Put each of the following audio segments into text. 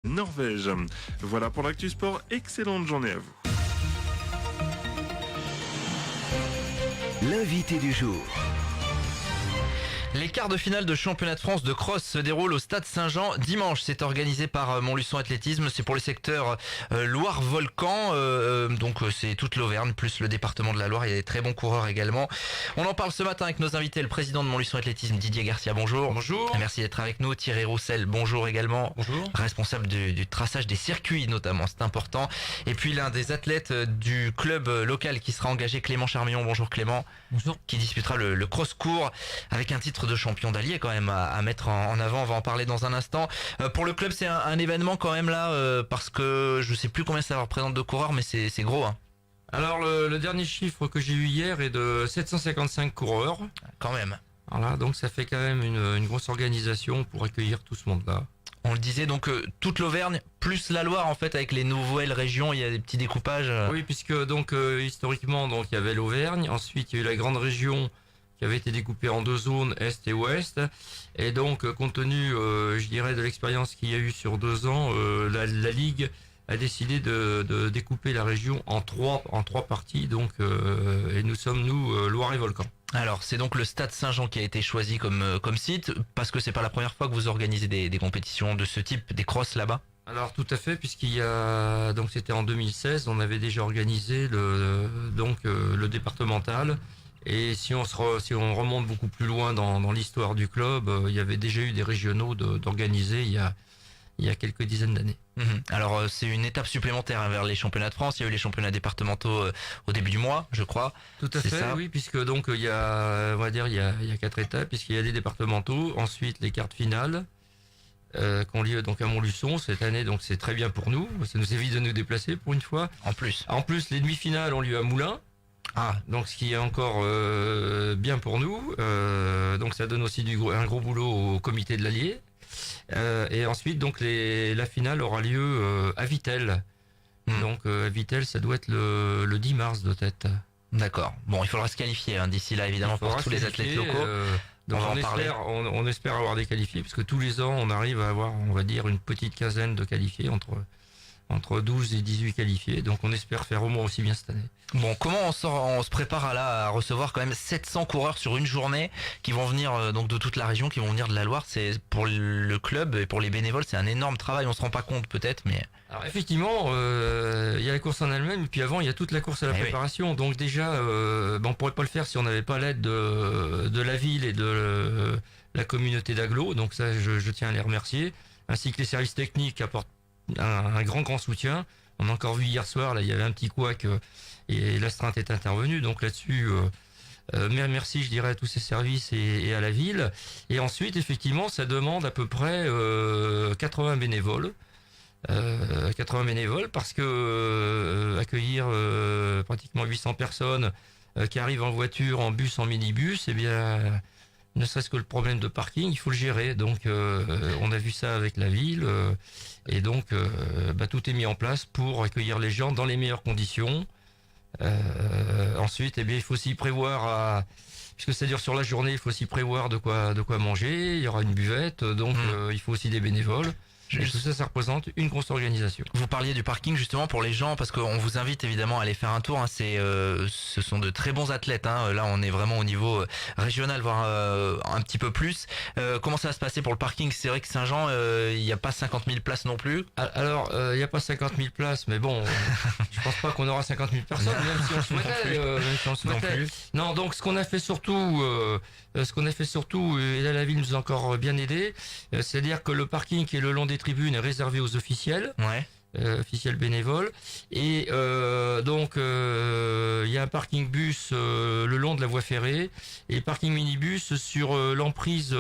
Norvège. Voilà pour l'actu sport, excellente journée à vous. L'invité du jour. Les quarts de finale de championnat de France de cross se déroulent au stade Saint-Jean dimanche. C'est organisé par Montluçon Athlétisme. C'est pour le secteur Loire-Volcan. Donc c'est toute l'Auvergne plus le département de la Loire. Il y a des très bons coureurs également. On en parle ce matin avec nos invités. Le président de Montluçon Athlétisme, Didier Garcia, bonjour. Bonjour. Merci d'être avec nous. Thierry Roussel, bonjour également. Bonjour. Responsable du traçage des circuits notamment, c'est important. Et puis l'un des athlètes du club local qui sera engagé, Clément Charmillon. Bonjour Clément. Bonjour. Qui disputera le cross-court avec un titre de champion d'allié quand même à mettre en avant. On va en parler dans un instant. Pour le club, c'est un événement quand même là parce que je sais plus combien ça représente de coureurs, mais c'est gros. Hein. Alors le dernier chiffre que j'ai eu hier est de 755 coureurs. Quand même. Voilà, donc ça fait quand même une grosse organisation pour accueillir tout ce monde-là. On le disait donc toute l'Auvergne plus la Loire en fait avec les nouvelles régions, il y a des petits découpages. Oui, puisque donc historiquement donc il y avait l'Auvergne, ensuite il y a eu la grande région qui avait été découpée en deux zones, Est et Ouest. Et donc, compte tenu, je dirais, de l'expérience qu'il y a eu sur 2 ans, la Ligue a décidé de découper la région en trois parties. Donc, et nous sommes, Loire et Volcan. Alors, c'est donc le stade Saint-Jean qui a été choisi comme site, parce que c'est pas la première fois que vous organisez des compétitions de ce type, des crosses là-bas? Alors, tout à fait, puisqu'il y a, donc c'était en 2016, on avait déjà organisé le départemental. Et si on remonte beaucoup plus loin dans l'histoire du club, il y avait déjà eu des régionaux d'organiser il y a quelques dizaines d'années. Alors c'est une étape supplémentaire vers les championnats de France. Il y a eu les championnats départementaux au début du mois, je crois. Tout à fait, ça. Oui, puisque donc il y a, on va dire, il y a 4 étapes, puisqu'il y a les départementaux, ensuite les quarts de finale qui ont lieu donc à Montluçon cette année. Donc c'est très bien pour nous, ça nous évite de nous déplacer pour une fois. En plus, les demi-finales ont lieu à Moulins. Donc ce qui est encore bien pour nous. Donc ça donne aussi un gros boulot au comité de l'Allier. Et ensuite donc la finale aura lieu à Vittel. Donc à Vittel, ça doit être le 10 mars de tête. D'accord. Bon, il faudra se qualifier d'ici là évidemment pour tous les athlètes locaux. Donc on espère avoir des qualifiés, parce que tous les ans on arrive à avoir, on va dire, une petite quinzaine de qualifiés, entre 12 et 18 qualifiés, donc on espère faire au moins aussi bien cette année. Bon, comment on se prépare à recevoir quand même 700 coureurs sur une journée qui vont venir donc de toute la région, qui vont venir de la Loire? C'est pour le club et pour les bénévoles, c'est un énorme travail, on se rend pas compte peut-être, mais... Alors effectivement, il y a la course en elle-même, et puis avant il y a toute la course à la préparation, donc déjà on pourrait pas le faire si on n'avait pas l'aide de la ville et de la communauté d'agglo, donc ça je tiens à les remercier, ainsi que les services techniques qui apportent un grand soutien. On a encore vu hier soir, là il y avait un petit couac et l'astreinte est intervenue, donc là-dessus merci, je dirais, à tous ces services et à la ville. Et ensuite effectivement ça demande à peu près 80 bénévoles. 80 bénévoles, parce que accueillir pratiquement 800 personnes qui arrivent en voiture, en bus, en minibus, eh bien ne serait-ce que le problème de parking, il faut le gérer. Donc on a vu ça avec la ville, et donc tout est mis en place pour accueillir les gens dans les meilleures conditions. Ensuite, eh bien il faut s'y prévoir, puisque ça dure sur la journée, il faut s'y prévoir de quoi manger. Il y aura une buvette, donc il faut aussi des bénévoles. Et tout ça représente une grosse organisation. Vous parliez du parking justement pour les gens, parce qu'on vous invite évidemment à aller faire un tour. Ce sont de très bons athlètes. Là, on est vraiment au niveau régional, voire un petit peu plus. Comment ça va se passer pour le parking? C'est vrai que Saint-Jean, il n'y a pas 50 000 places non plus. Alors, il n'y a pas 50 000 places, mais bon, je pense pas qu'on aura 50 000 personnes, même si on le souhaitait. Non, donc ce qu'on a fait surtout, et là la ville nous a encore bien aidé, c'est-à-dire que le parking qui est le long des tribunes est réservé aux officiels, officiels bénévoles, et donc il y a un parking bus le long de la voie ferrée et parking minibus sur l'emprise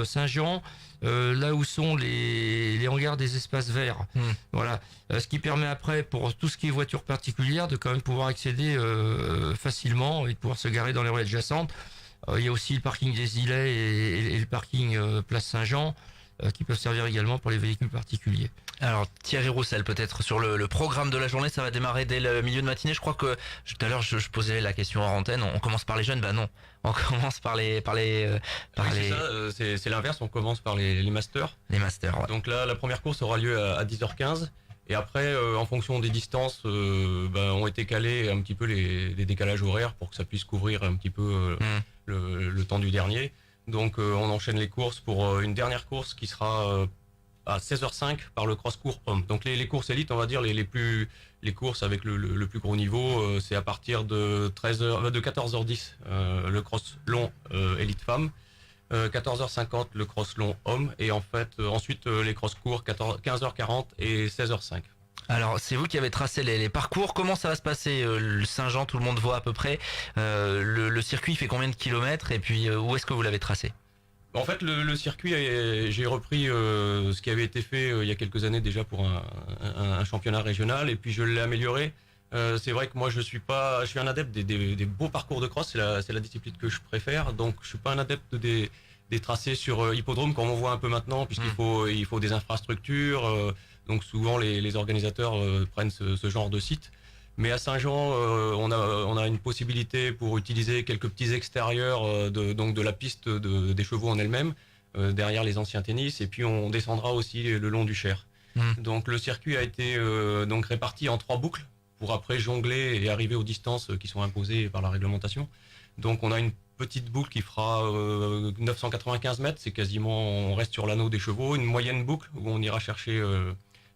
Saint-Jean, là où sont les hangars des espaces verts. Voilà, ce qui permet après, pour tout ce qui est voiture particulière, de quand même pouvoir accéder facilement et de pouvoir se garer dans les rues adjacentes. Il y a aussi le parking des Îlets et le parking Place Saint-Jean. qui peuvent servir également pour les véhicules particuliers. Alors Thierry Roussel, peut-être sur le programme de la journée, ça va démarrer dès le milieu de matinée. Je crois que tout à l'heure je posais la question en antenne, on commence par les jeunes, bah non, on commence par les c'est l'inverse, on commence par les masters. Les masters. Ouais. Donc là, la première course aura lieu à 10h15. Et après, en fonction des distances, ont été calés un petit peu les décalages horaires pour que ça puisse couvrir un petit peu le temps du dernier. Donc on enchaîne les courses pour une dernière course qui sera à 16h05 par le cross-court homme. Donc les courses élites, on va dire les courses avec le plus gros niveau, c'est à partir de 14h10 le cross long élite femme, 14h50 le cross long homme, et en fait ensuite les cross courts 15h40 et 16h05. Alors c'est vous qui avez tracé les parcours, comment ça va se passer le Saint-Jean, tout le monde voit à peu près, le circuit fait combien de kilomètres et puis où est-ce que vous l'avez tracé? En fait, le circuit, j'ai repris ce qui avait été fait il y a quelques années déjà pour un championnat régional, et puis je l'ai amélioré. C'est vrai que moi, je suis un adepte des beaux parcours de cross, c'est la discipline que je préfère. Donc, je suis pas un adepte des tracés sur hippodrome comme on voit un peu maintenant, puisqu'il faut des infrastructures. Donc, souvent, les organisateurs prennent ce genre de site. Mais à Saint-Jean, on a une possibilité pour utiliser quelques petits extérieurs de la piste des chevaux en elle-même, derrière les anciens tennis, et puis on descendra aussi le long du Cher. Donc le circuit a été donc réparti en 3 boucles pour après jongler et arriver aux distances qui sont imposées par la réglementation. Donc on a une petite boucle qui fera 995 mètres, c'est quasiment, on reste sur l'anneau des chevaux, une moyenne boucle où on ira chercher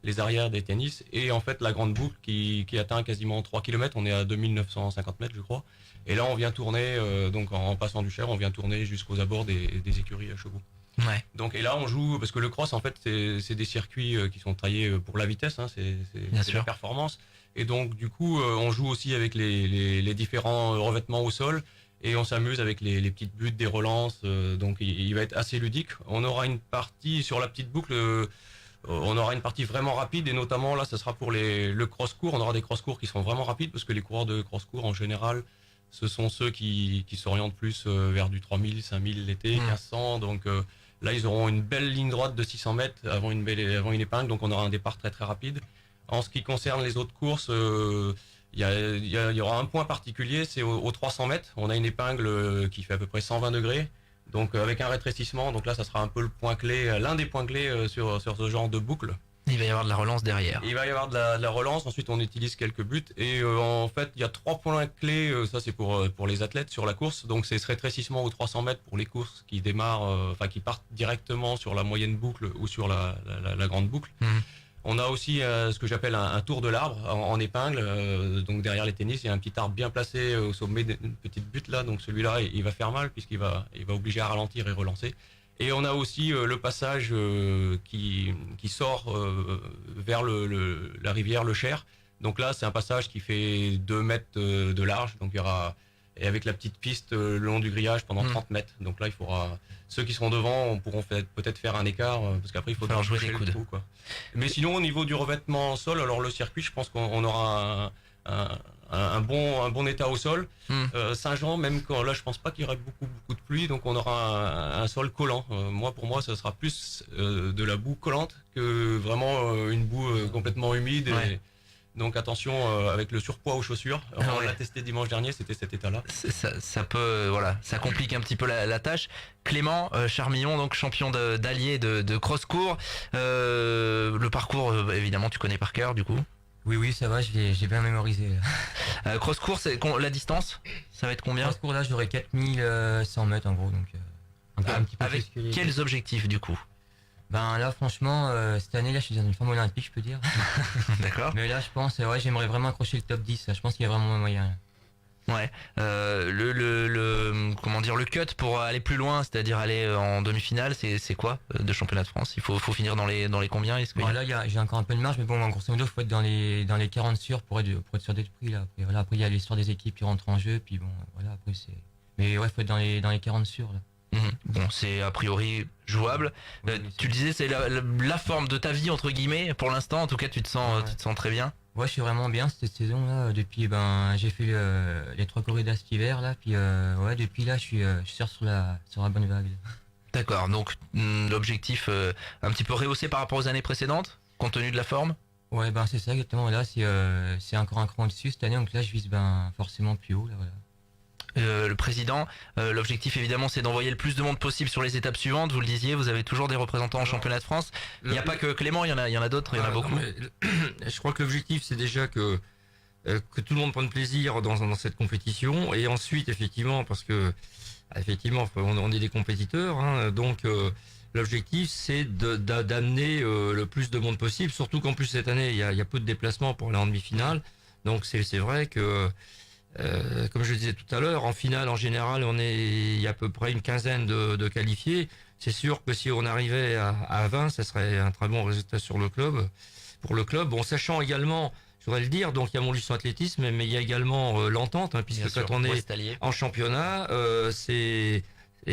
les arrières des tennis, et en fait la grande boucle qui atteint quasiment 3 km, on est à 2950 mètres je crois, et là on vient tourner, donc en passant du Cher, on vient tourner jusqu'aux abords des écuries à chevaux. Ouais. Donc, et là on joue, parce que le cross en fait c'est des circuits qui sont taillés pour la vitesse, hein, c'est la performance, et donc du coup on joue aussi avec les différents revêtements au sol, et on s'amuse avec les petites buttes des relances, donc il va être assez ludique. On aura une partie sur la petite boucle, on aura une partie vraiment rapide, et notamment là, ça sera pour le cross-court. On aura des cross-courts qui seront vraiment rapides, parce que les coureurs de cross-court, en général, ce sont ceux qui s'orientent plus vers du 3000, 5000 l'été, 1500. Donc là, ils auront une belle ligne droite de 600 mètres avant une épingle, donc on aura un départ très très rapide. En ce qui concerne les autres courses, il y aura un point particulier, c'est aux 300 mètres. On a une épingle qui fait à peu près 120 degrés. Donc avec un rétrécissement, donc là ça sera un peu le point clé, l'un des points clés sur ce genre de boucle. Il va y avoir de la relance derrière. Il va y avoir de la relance, ensuite on utilise quelques buts, et en fait il y a 3 points clés, ça c'est pour les athlètes sur la course. Donc c'est ce rétrécissement aux 300 mètres pour les courses qui démarrent, qui partent directement sur la moyenne boucle ou sur la grande boucle. On a aussi ce que j'appelle un tour de l'arbre en épingle. Donc derrière les tennis, il y a un petit arbre bien placé au sommet d'une petite butte là. Donc celui-là, il va faire mal puisqu'il va obliger à ralentir et relancer. Et on a aussi le passage qui sort vers la rivière Le Cher. Donc là, c'est un passage qui fait 2 mètres de large. Donc il y aura, et avec la petite piste le long du grillage pendant 30 mètres. Donc là, il faudra, ceux qui seront devant pourront peut-être faire un écart, parce qu'après il faudra jouer les coudes. Trou, quoi. Mais sinon, au niveau du revêtement au sol, alors le circuit, je pense qu'on aura un bon état au sol. Saint-Jean, même quand là, je pense pas qu'il y aurait beaucoup de pluie, donc on aura un sol collant. Pour moi, ça sera plus de la boue collante que vraiment une boue complètement humide. Ouais. Et, donc attention avec le surpoids aux chaussures. On l'a testé dimanche dernier, c'était cet état-là. Ça peut, ça complique un petit peu la tâche. Clément Charmillon, donc champion d'allié de cross-court. Le parcours, évidemment, tu connais par cœur, du coup. Oui, ça va, j'ai bien mémorisé. Cross-court, la distance, ça va être combien? Cross-court, là, j'aurai 4100 mètres en gros, donc un petit peu avec plus que quels objectifs, du coup? Ben là, franchement, cette année, là, je suis dans une forme olympique, je peux dire. D'accord. Mais là, je pense, j'aimerais vraiment accrocher le top 10. Là. Je pense qu'il y a vraiment moyen. Ouais. Comment dire, le cut pour aller plus loin, c'est-à-dire aller en demi-finale, c'est quoi de championnat de France? Il faut finir dans les combien? Bon, là, j'ai encore un peu de marge, mais bon, grosso modo, il faut être dans les 40 sûrs pour être sûr d'être pris. Là. Après, il y a l'histoire des équipes qui rentrent en jeu, puis bon, voilà, après, c'est. Mais ouais, il faut être dans les 40 sûrs. Là. Bon, c'est a priori jouable. Tu le disais, c'est la forme de ta vie entre guillemets pour l'instant. En tout cas, tu te sens très bien. Ouais, je suis vraiment bien cette saison là. Depuis, j'ai fait les 3 corridas cet hiver là, puis depuis là, je suis sur la bonne vague. D'accord, donc l'objectif un petit peu rehaussé par rapport aux années précédentes, compte tenu de la forme. Ouais, ben c'est ça exactement. Là, c'est encore un cran au-dessus cette année, donc là, je vise forcément plus haut. Là, voilà. Le président, l'objectif évidemment c'est d'envoyer le plus de monde possible sur les étapes suivantes. Vous le disiez, vous avez toujours des représentants en championnat de France. Il n'y a pas que Clément, il y en a d'autres, il y en a beaucoup. Non, je crois que l'objectif c'est déjà que tout le monde prenne plaisir dans cette compétition, et ensuite effectivement, parce que effectivement on est des compétiteurs, hein, donc l'objectif c'est d'amener le plus de monde possible, surtout qu'en plus cette année il y a peu de déplacements pour aller en demi-finale, donc c'est vrai que comme je le disais tout à l'heure, en finale, en général, il y a à peu près une quinzaine de qualifiés. C'est sûr que si on arrivait à 20, ça serait un très bon résultat pour le club. Bon, sachant également, je voudrais le dire, donc il y a Montluçon Athlétisme, mais il y a également l'entente, hein, puisque quand on est en championnat, c'est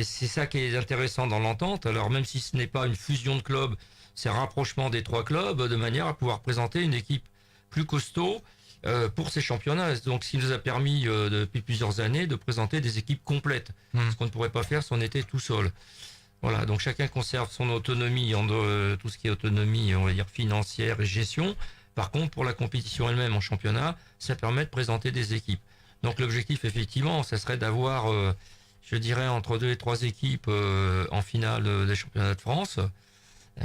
ça qui est intéressant dans l'entente. Alors même si ce n'est pas une fusion de clubs, c'est un rapprochement des 3 clubs, de manière à pouvoir présenter une équipe plus costaud pour ces championnats. Donc, ce qui nous a permis depuis plusieurs années de présenter des équipes complètes, ce qu'on ne pourrait pas faire si on était tout seul. Voilà, donc chacun conserve son autonomie, tout ce qui est autonomie, on va dire financière et gestion. Par contre, pour la compétition elle-même en championnat, ça permet de présenter des équipes. Donc, l'objectif, effectivement, ça serait d'avoir, je dirais, entre 2 et 3 équipes en finale des championnats de France.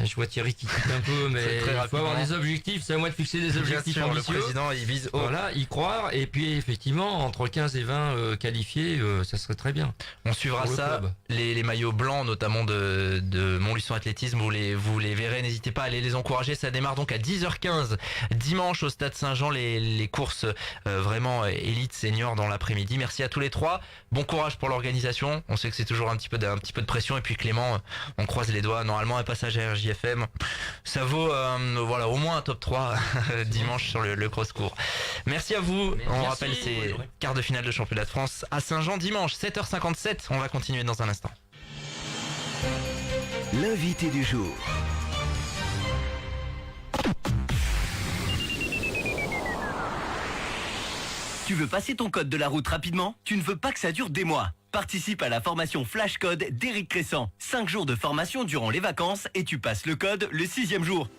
Je vois Thierry qui quitte un peu, mais il faut avoir des objectifs. C'est à moi de fixer des objectifs ambitieux. Le président, il vise haut. Voilà, y croire. Et puis, effectivement, entre 15 et 20 qualifiés, ça serait très bien. On suivra ça. Les maillots blancs, notamment de Montluçon Athlétisme, vous les verrez. N'hésitez pas à aller les encourager. Ça démarre donc à 10h15 dimanche au Stade Saint-Jean. Les courses vraiment élite senior dans l'après-midi. Merci à tous les 3. Bon courage pour l'organisation. On sait que c'est toujours un petit peu de pression. Et puis Clément, on croise les doigts. Normalement, un passage à JFM, ça vaut voilà, au moins un top 3 dimanche sur le cross-court. Merci à vous. On rappelle ces quarts de finale de championnat de France à Saint-Jean dimanche 7h57. On va continuer dans un instant. L'invité du jour. Tu veux passer ton code de la route rapidement? Tu ne veux pas que ça dure des mois? Participe à la formation Flash Code d'Éric Crescent. 5 jours de formation durant les vacances et tu passes le code le 6e jour.